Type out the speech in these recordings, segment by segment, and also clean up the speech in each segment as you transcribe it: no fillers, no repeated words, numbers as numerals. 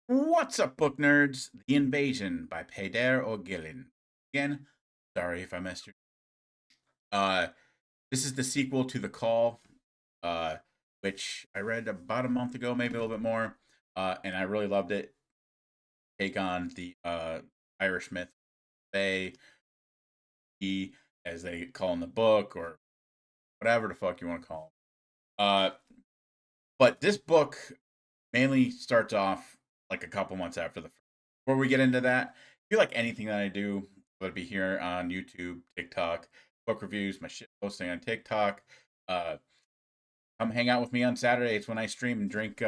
What's up, book nerds? The Invasion by Peadar or Gillen. Again, sorry if I messed your. Uh, this is the sequel to The Call, uh, which I read about a month ago, maybe a little bit more, and I really loved it. Take on the Irish myth, Fae, he, as they call in the book, or whatever the fuck you want to call him. But this book mainly starts off like a couple months after the first. Before we get into that, if you like anything that I do, whether it be here on YouTube, TikTok, book reviews, my shit posting on TikTok, uh, come hang out with me on Saturdays when I stream and drink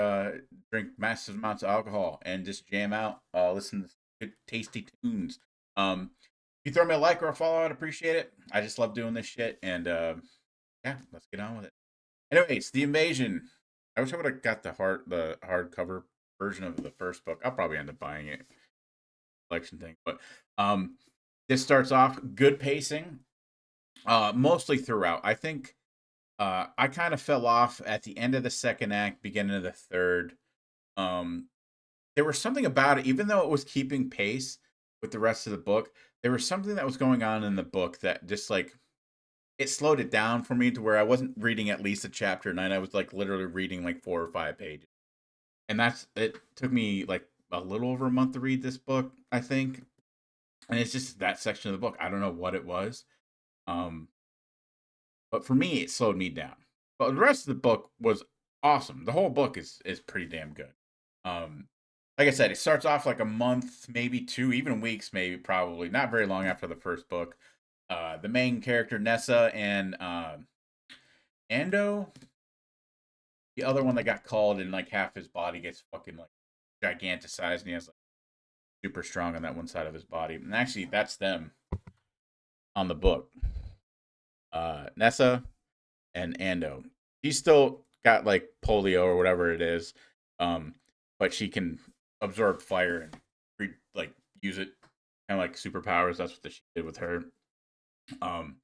massive amounts of alcohol and just jam out, listen to good tasty tunes. If you throw me a like or a follow, I'd appreciate it. I just love doing this shit, and yeah, let's get on with it. Anyways, the invasion. I wish I would have got the hardcover version of the first book. I'll probably end up buying it, collection thing. But um, this starts off good pacing, mostly throughout. I think I kind of fell off at the end of the second act, beginning of the third. Um, there was something about it, even though it was keeping pace with the rest of the book. There was something that was going on in the book that just like it slowed it down for me to where I wasn't reading at least a chapter a night. I was like literally reading like 4 or 5 pages, and that's it. Took me like a little over a month to read this book, I think, and it's just that section of the book. I don't know what it was, um, but for me, it slowed me down. But the rest of the book was awesome. The whole book is pretty damn good. Um, like I said, it starts off like a month, maybe two, even weeks, maybe probably not very long after the first book. The main character Nessa and Ando, the other one that got called and like half his body gets fucking like giganticized and he has like super strong on that one side of his body. And actually that's them on the book. Nessa and Ando. She's still got like polio or whatever it is. But she can absorb fire and like use it kind of like superpowers. That's what she did with her. Um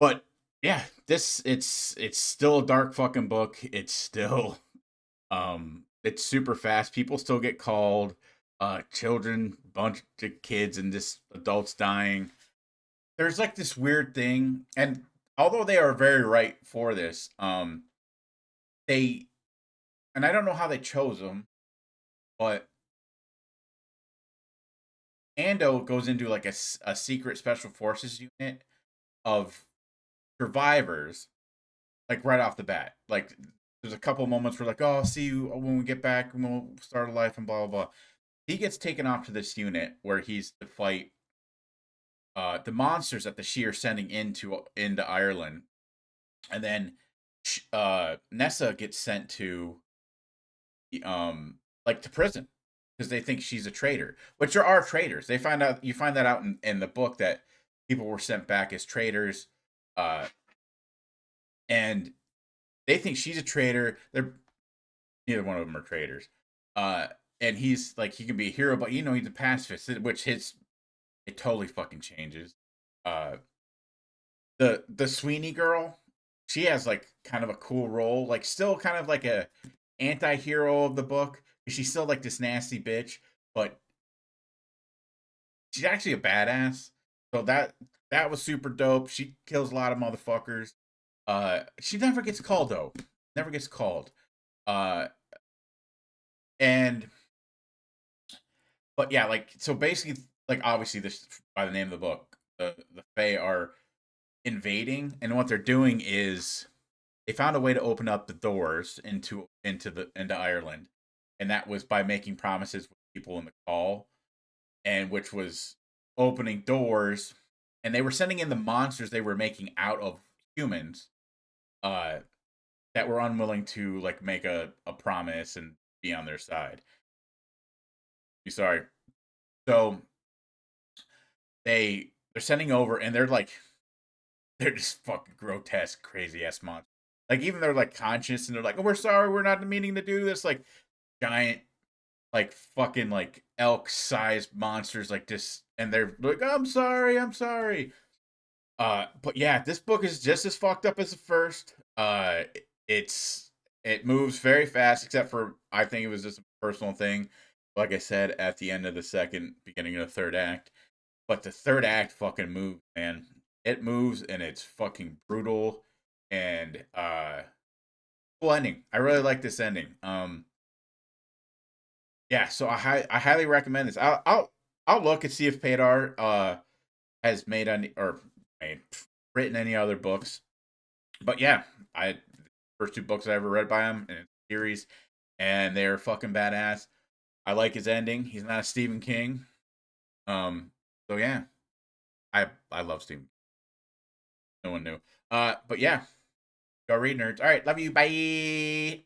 but yeah, this it's still a dark fucking book. It's still it's super fast. People still get called. Children, bunch of kids, and just adults dying. There's like this weird thing, and although they are very right for this, they and I don't know how they chose them, but Ando goes into like a secret special forces unit of survivors, like right off the bat. Like there's a couple moments where like, oh, I'll see you when we get back and we'll start a life and blah blah blah. He gets taken off to this unit where he's to fight the monsters that the Shi are sending into Ireland, and then Nessa gets sent to like to prison because they think she's a traitor, which there are traitors. They find out you find that out in the book that people were sent back as traitors, uh, and they think she's a traitor. They're neither one of them are traitors. Uh, and he's like he can be a hero, but he's a pacifist, which it totally fucking changes. Uh, the Sweeney girl, she has like kind of a cool role, like still kind of like a anti-hero of the book. She's still like this nasty bitch, but she's actually a badass. So that was super dope. She kills a lot of motherfuckers. She never gets called though. Never gets called. Uh and but yeah, like so basically like obviously this by the name of the book, the Fae are invading, and what they're doing is they found a way to open up the doors into Ireland, and that was by making promises with people in the call, and which was opening doors, and they were sending in the monsters they were making out of humans, uh, that were unwilling to like make a promise and be on their side. Sorry. So they're sending over, and they're just fucking grotesque, crazy ass monsters. Like even they're like conscious, and they're like, "Oh, we're sorry, we're not meaning to do this." Like giant, like fucking like elk sized monsters like this, and they're like, "I'm sorry, I'm sorry." But yeah, this book is just as fucked up as the first. It's it moves very fast, except for I think it was just a personal thing. like I said, at the end of the second, beginning of the third act. But the third act fucking moves, man. It moves and it's fucking brutal and cool ending. I really like this ending. Yeah, so I highly recommend this. I'll look and see if Peadar has made any or made written any other books. But yeah, I first two books I ever read by him in a series, and they're fucking badass. I like his ending. He's not a Stephen King. So yeah, I love Stephen. No one knew. But yeah, go read, nerds. All right, love you. Bye.